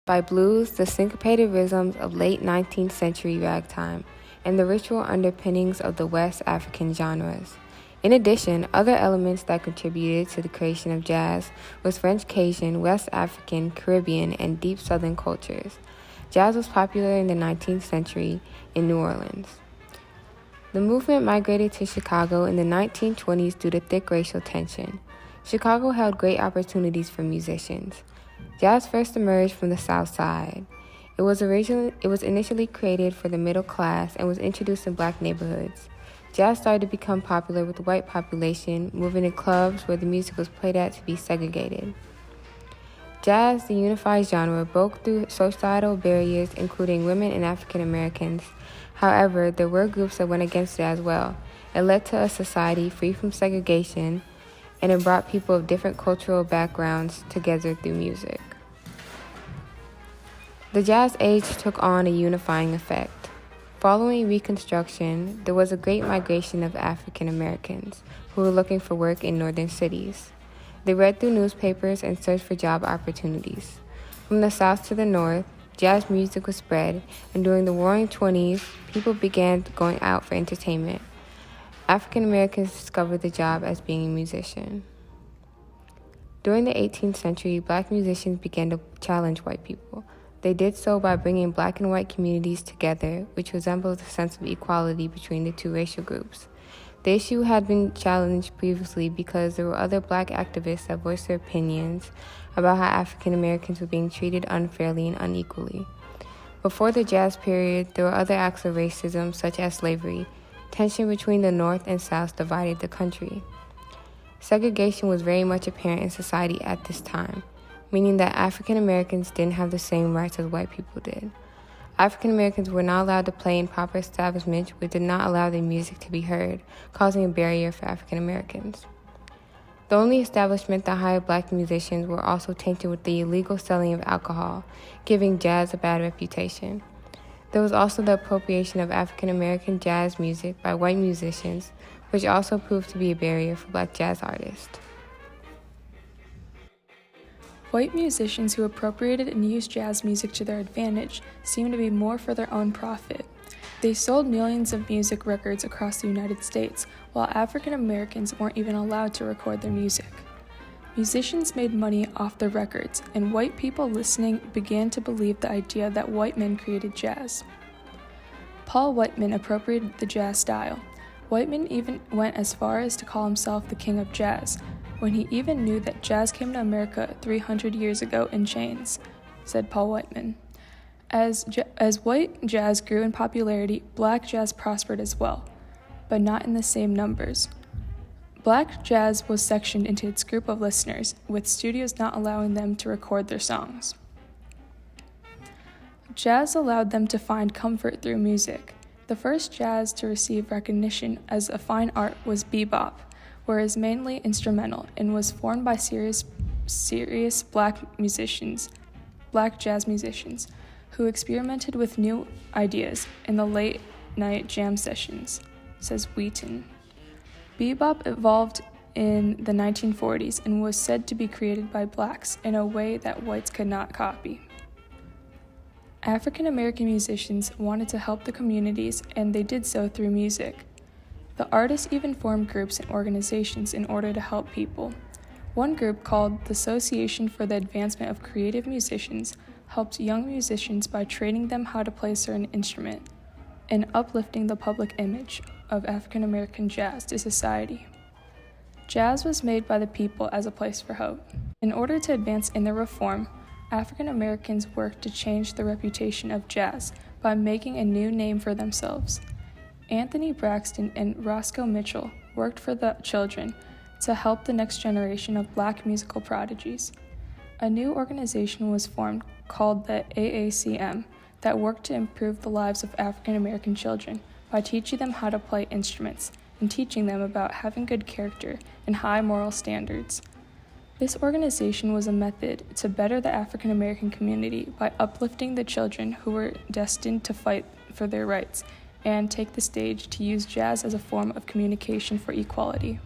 by blues, the syncopated rhythms of late 19th century ragtime, and the ritual underpinnings of the West African genres. In addition, other elements that contributed to the creation of jazz was French Cajun, West African, Caribbean, and deep Southern cultures. Jazz was popular in the 19th century in New Orleans. The movement migrated to Chicago in the 1920s due to thick racial tension. Chicago held great opportunities for musicians. Jazz first emerged from the South Side. It was initially created for the middle class and was introduced in black neighborhoods. Jazz started to become popular with the white population, moving to clubs where the music was played at to be segregated. Jazz, the unified genre, broke through societal barriers, including women and African Americans. However, there were groups that went against it as well. It led to a society free from segregation, and it brought people of different cultural backgrounds together through music. The Jazz Age took on a unifying effect. Following Reconstruction, there was a great migration of African Americans who were looking for work in northern cities. They read through newspapers and searched for job opportunities. From the South to the North, jazz music was spread, and during the Roaring '20s, people began going out for entertainment. African Americans discovered the job as being a musician. During the 18th century, black musicians began to challenge white people. They did so by bringing black and white communities together, which resembles a sense of equality between the two racial groups. The issue had been challenged previously because there were other black activists that voiced their opinions about how African Americans were being treated unfairly and unequally. Before the jazz period, there were other acts of racism, such as slavery. Tension between the North and South divided the country. Segregation was very much apparent in society at this time, meaning that African Americans didn't have the same rights as white people did. African Americans were not allowed to play in proper establishments, which did not allow their music to be heard, causing a barrier for African Americans. The only establishment that hired black musicians were also tainted with the illegal selling of alcohol, giving jazz a bad reputation. There was also the appropriation of African American jazz music by white musicians, which also proved to be a barrier for black jazz artists. White musicians who appropriated and used jazz music to their advantage seemed to be more for their own profit. They sold millions of music records across the United States, while African Americans weren't even allowed to record their music. Musicians made money off their records, and white people listening began to believe the idea that white men created jazz. Paul Whiteman appropriated the jazz style. Whiteman even went as far as to call himself the king of jazz, when he even knew that jazz came to America 300 years ago in chains, said Paul Whiteman. As white jazz grew in popularity, black jazz prospered as well, but not in the same numbers. Black jazz was sectioned into its group of listeners, with studios not allowing them to record their songs. Jazz allowed them to find comfort through music. The first jazz to receive recognition as a fine art was bebop, where it is mainly instrumental and was formed by serious black jazz musicians, who experimented with new ideas in the late-night jam sessions, says Wheaton. Bebop evolved in the 1940s and was said to be created by blacks in a way that whites could not copy. African American musicians wanted to help the communities, and they did so through music. The artists even formed groups and organizations in order to help people. One group, called the Association for the Advancement of Creative Musicians, helped young musicians by training them how to play a certain instrument and uplifting the public image of African American jazz to society. Jazz was made by the people as a place for hope. In order to advance in their reform, African Americans worked to change the reputation of jazz by making a new name for themselves. Anthony Braxton and Roscoe Mitchell worked for the children to help the next generation of black musical prodigies. A new organization was formed called the AACM that worked to improve the lives of African American children by teaching them how to play instruments and teaching them about having good character and high moral standards. This organization was a method to better the African American community by uplifting the children who were destined to fight for their rights and take the stage to use jazz as a form of communication for equality.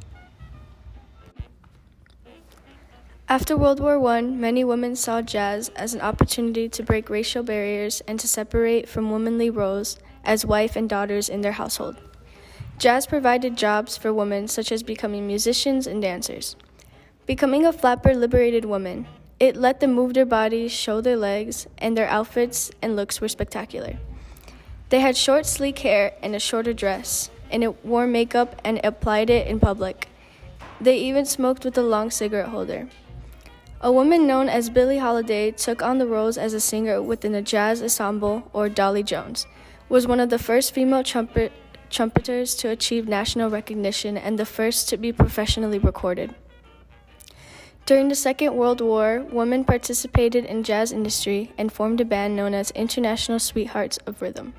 After World War I, many women saw jazz as an opportunity to break racial barriers and to separate from womanly roles as wife and daughters in their household. Jazz provided jobs for women, such as becoming musicians and dancers. Becoming a flapper liberated women. It let them move their bodies, show their legs, and their outfits and looks were spectacular. They had short, sleek hair and a shorter dress, and it wore makeup and applied it in public. They even smoked with a long cigarette holder. A woman known as Billie Holiday took on the roles as a singer within the jazz ensemble, or Dolly Jones, was one of the first female trumpeters to achieve national recognition and the first to be professionally recorded. During the Second World War, women participated in jazz industry and formed a band known as International Sweethearts of Rhythm.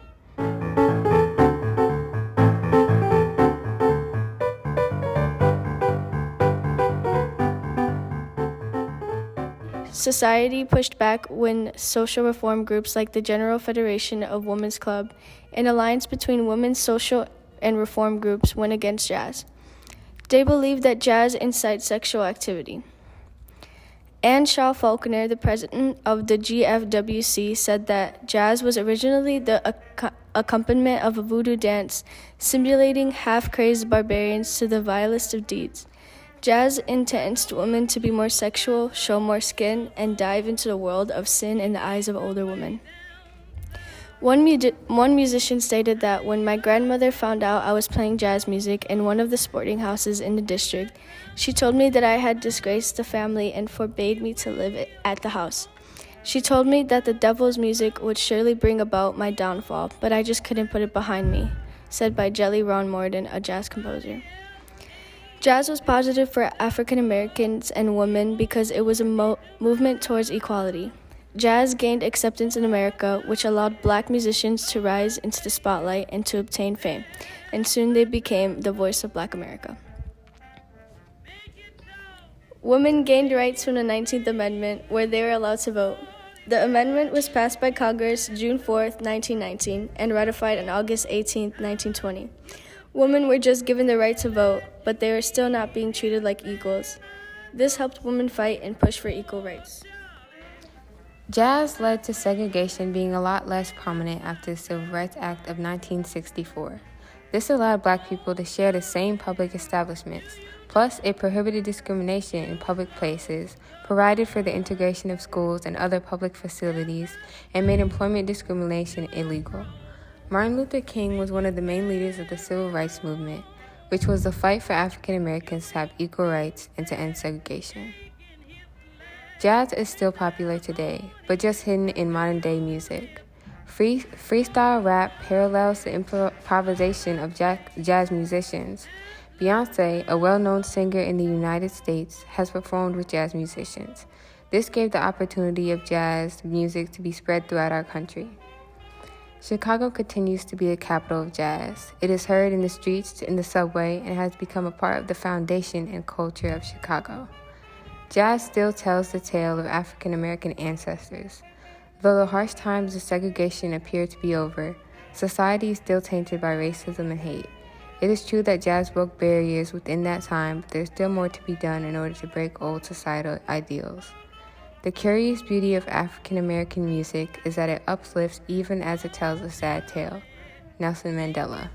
Society pushed back when social reform groups like the General Federation of Women's Club, an alliance between women's social and reform groups, went against jazz. They believed that jazz incites sexual activity. Anne Shaw Faulkner, the president of the GFWC, said that jazz was originally the accompaniment of a voodoo dance, simulating half-crazed barbarians to the vilest of deeds. Jazz enticed women to be more sexual, show more skin, and dive into the world of sin in the eyes of older women. One musician stated that when my grandmother found out I was playing jazz music in one of the sporting houses in the district, she told me that I had disgraced the family and forbade me to live at the house. She told me that the devil's music would surely bring about my downfall, but I just couldn't put it behind me, said by Jelly Ron Morton, a jazz composer. Jazz was positive for African Americans and women because it was a movement towards equality. Jazz gained acceptance in America, which allowed black musicians to rise into the spotlight and to obtain fame, and soon they became the voice of Black America. Women gained rights from the 19th Amendment, where they were allowed to vote. The amendment was passed by Congress June 4, 1919, and ratified on August 18, 1920. Women were just given the right to vote, but they were still not being treated like equals. This helped women fight and push for equal rights. Jazz led to segregation being a lot less prominent after the Civil Rights Act of 1964. This allowed black people to share the same public establishments. Plus, it prohibited discrimination in public places, provided for the integration of schools and other public facilities, and made employment discrimination illegal. Martin Luther King was one of the main leaders of the Civil Rights Movement, which was the fight for African Americans to have equal rights and to end segregation. Jazz is still popular today, but just hidden in modern-day music. Freestyle rap parallels the improvisation of jazz musicians. Beyoncé, a well-known singer in the United States, has performed with jazz musicians. This gave the opportunity of jazz music to be spread throughout our country. Chicago continues to be the capital of jazz. It is heard in the streets, in the subway, and has become a part of the foundation and culture of Chicago. Jazz still tells the tale of African American ancestors. Though the harsh times of segregation appear to be over, society is still tainted by racism and hate. It is true that jazz broke barriers within that time, but there's still more to be done in order to break old societal ideals. The curious beauty of African American music is that it uplifts even as it tells a sad tale. Nelson Mandela.